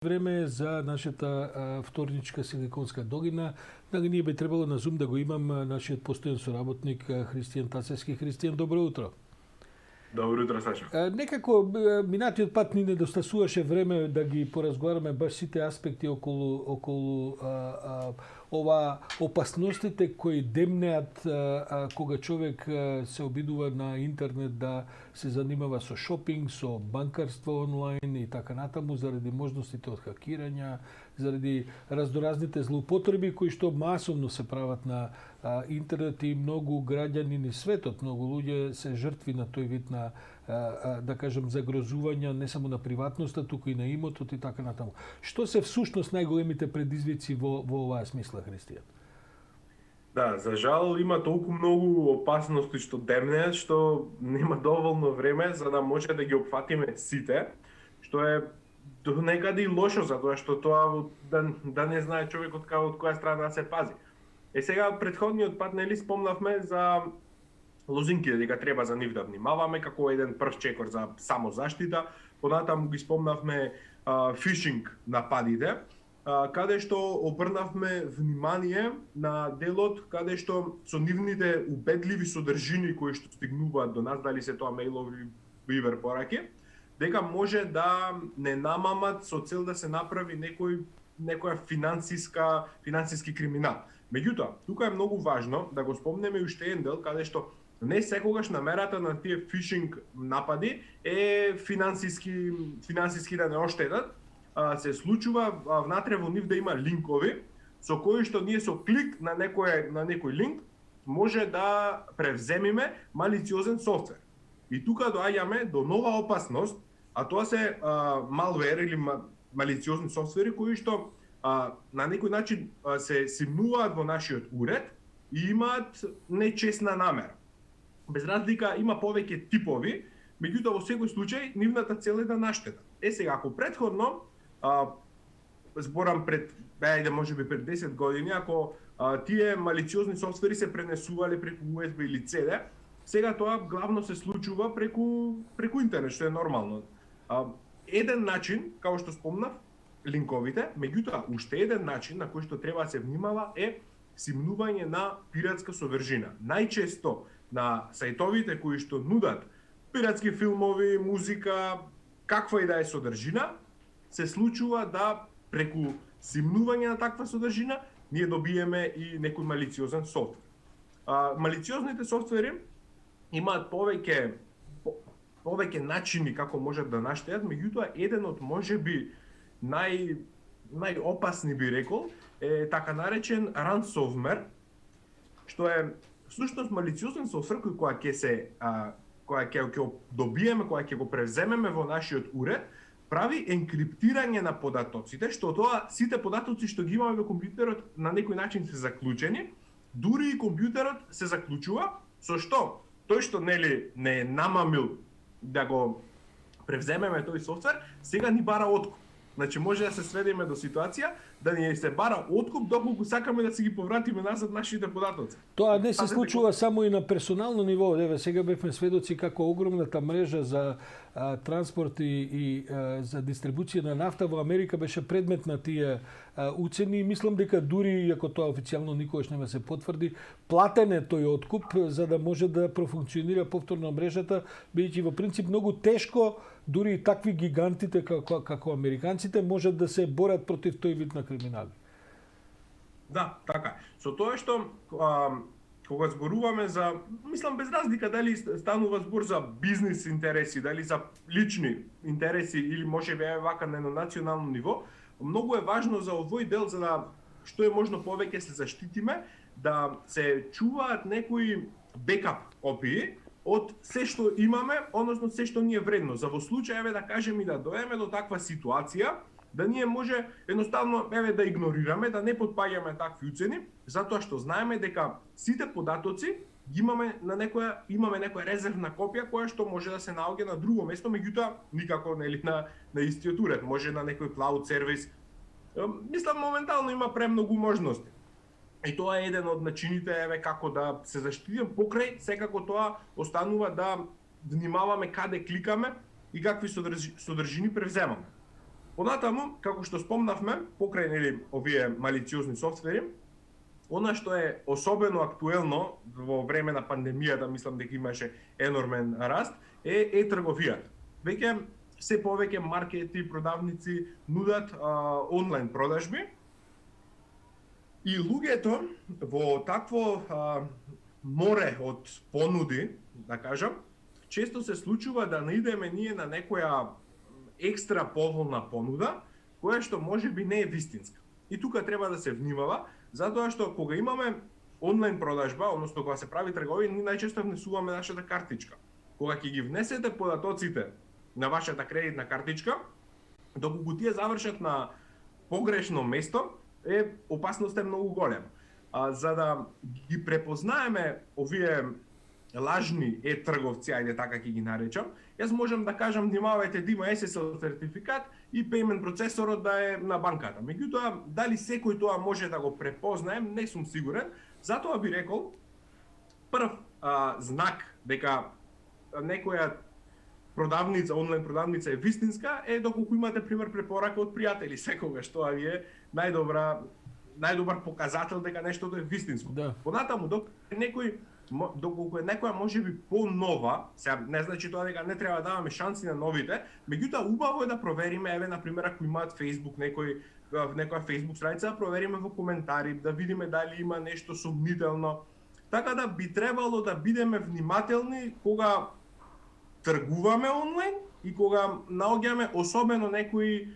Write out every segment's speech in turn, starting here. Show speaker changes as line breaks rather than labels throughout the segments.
Време е за нашата вторничка Силиконска долина. Ние би требало на Zoom да го имам нашиот постојан соработник Христијан Тасевски. Христијан, добро утро.
Добро утро, Сашо.
Некако минатиот пат ни недостасуваше време да ги поразговараме баш сите аспекти околу ова опасностите кои демнеат кога човек се обидува на интернет да се занимава со шопинг, со банкарство онлайн и така натаму, заради можностите од хакирање, заради раздоразните злоупотреби кои што масовно се прават на интернет и многу граѓани низ светот, многу луѓе се жртви на тој вид на да кажем загрозувања не само на приватноста, туку и на имотот и така натаму. Што се всушност најголемите предизвици во оваа смисла, Христијан?
Да, за жал има толку многу опасности што демнеат, што нема доволно време за да може да ги опфатиме сите, што е до некаде и лошо, затоа што тоа да не знае човекот од која страна да се пази. Сега претходниот пат нели спомнавме за лозинките, дека треба за нив да внимаваме како еден прв чекор за самозаштита. Понатаму ги спомнавме фишинг нападите, каде што обрнавме внимание на делот каде што со нивните убедливи содржини кои што стигнуваат до нас, дали се тоа мејлови, вибер пораки, дека може да не намамат со цел да се направи некоја финансиски криминал. Меѓутоа, тука е многу важно да го спомнеме и уште еден дел каде што не секогаш намерата на тие фишинг напади е финансиски да не оштетат. Се случува внатре во нив да има линкови со кои што ние со клик на некој линк може да превземиме малициозен софтвер. И тука доаѓаме до нова опасност, а тоа се малвер или малициозни софтвери кои што на некој начин се симнуваат во нашиот уред и имаат нечесна намера. Без разлика има повеќе типови, меѓутоа во секој случај нивната цел е да наштета. Сега ако претходно зборам пред можеби пред 10 години, ако тие малициозни софтвери се пренесувале преку USB или CD, сега тоа главно се случува преку интернет, што е нормално. Еден начин, како што спомнав, линковите, меѓутоа уште еден начин на кој што треба да се внимава е симнување на пиратска содржина. Најчесто на сајтовите кои што нудат пиратски филмови, музика, каква и да е содржина, се случува да преку симнување на таква содржина ние добиеме и некој малициозен софтвер. Малициозните софтвери имаат повеќе начини како можат да наштеат, меѓутоа еден од можеби најопасни би рекол е така наречен ransomware, што е всушност малициозен софтвер кој ќе го добиеме, која ќе го превземеме во нашиот уред, прави енкриптирање на податоците, што тоа сите податоци што ги имаме во компјутерот на некој начин се заклучени, дури и компјутерот се заклучува, со што тој што не е намамил да го превземеме тој софтвер, сега ни бара откуп. Значи може да се сведеме до ситуација да ни се бара откуп доколку сакаме да си ги повратиме назад нашите податоци.
Тоа не се случува само и на персонално ниво. Еве сега бевме сведоци како огромната мрежа за транспорт и за дистрибуција на нафта во Америка беше предмет на тие уцени и мислам дека дури иако тоа официјално никогаш нема се потврди, платен е тој откуп за да може да профункционира повторно мрежата, бидејќи во принцип многу тешко дури и такви гигантите како американците можат да се борат против тој вид на криминали.
Да, така. Со тоа што кога зборуваме за, мислам без разлика дали станува збор за бизнис интереси, дали за лични интереси или можеби вака на национално ниво, многу е важно за овој дел за да што е можно повеќе се заштитиме, да се чуваат некои бекап копии од се што имаме, односно се што ни е вредно. За во случај да кажеме и да доеме до таква ситуација, да ние може едноставно да игнорираме, да не потпаѓаме такви уцени, затоа што знаеме дека сите податоци имаме некоја резервна копија која што може да се наоѓа на друго место, меѓутоа никако на истиот уред, може на некој клауд сервис. Мислам моментално има премногу можности. И тоа е еден од начините како да се заштитиме, покрај секако тоа останува да внимаваме каде кликаме и какви содржини превземаме. Понатаму, како што спомнавме, покрај нели овие малициозни софтвери, она што е особено актуелно во време на пандемијата, мислам дека имаше енормен раст, е трговијата. Веќе се повеќе маркети, продавници нудат онлайн продажби и луѓето во такво море од понуди, да кажам, често се случува да наидеме ние на некоја екстра поволна понуда, која што можеби не е вистинска. И тука треба да се внимава, затоа што кога имаме онлайн продажба, односно кога се прави трговија, ние најчесто внесуваме нашата картичка. Кога ќе ги внесете податоците на вашата кредитна картичка, доколку тие завршат на погрешно место, опасноста е многу голема. За да ги препознаеме овие лажни трговци, ајде така ќе ги наречам, јас можам да кажам внимавајте да има SSL сертификат и payment процесорот да е на банката. Меѓутоа, дали секој тоа може да го препознае, не сум сигурен, затоа би рекол прв знак дека некоја продавница, онлайн продавница е вистинска е доколку имате пример препорака од пријатели, секогаш тоа ви е најдобар показател дека нештото е вистинско.
Да.
Понатаму доколку е некоја можеби по-нова, сега не значи тоа дека не треба да даваме шанси на новите, меѓутоа убаво е да провериме, еве на пример ако имаат Facebook некоја Facebook страница, да провериме во коментари, да видиме дали има нешто сомнително. Така да би требало да бидеме внимателни кога тргуваме онлайн и кога наоѓаме особено некои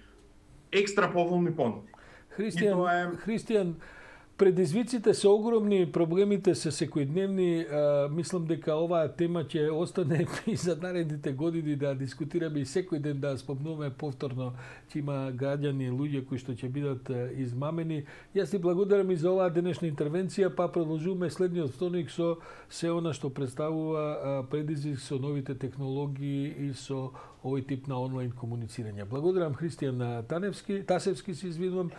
екстра поволни понуди.
Христијан, предизвиците се огромни, проблемите се секојдневни. Мислам дека оваа тема ќе остане и за наредните години да дискутираме и секој ден да спомнуваме повторно, ќе има граѓани, луѓе кои што ќе бидат измамени. Јас ти благодарам и за оваа денешна интервенција, па продолжуваме следниот вторник со се она што представува предизвик со новите технологии и со овој тип на онлайн комуницирање. Благодарам Христијан Тасевски, се извинувам,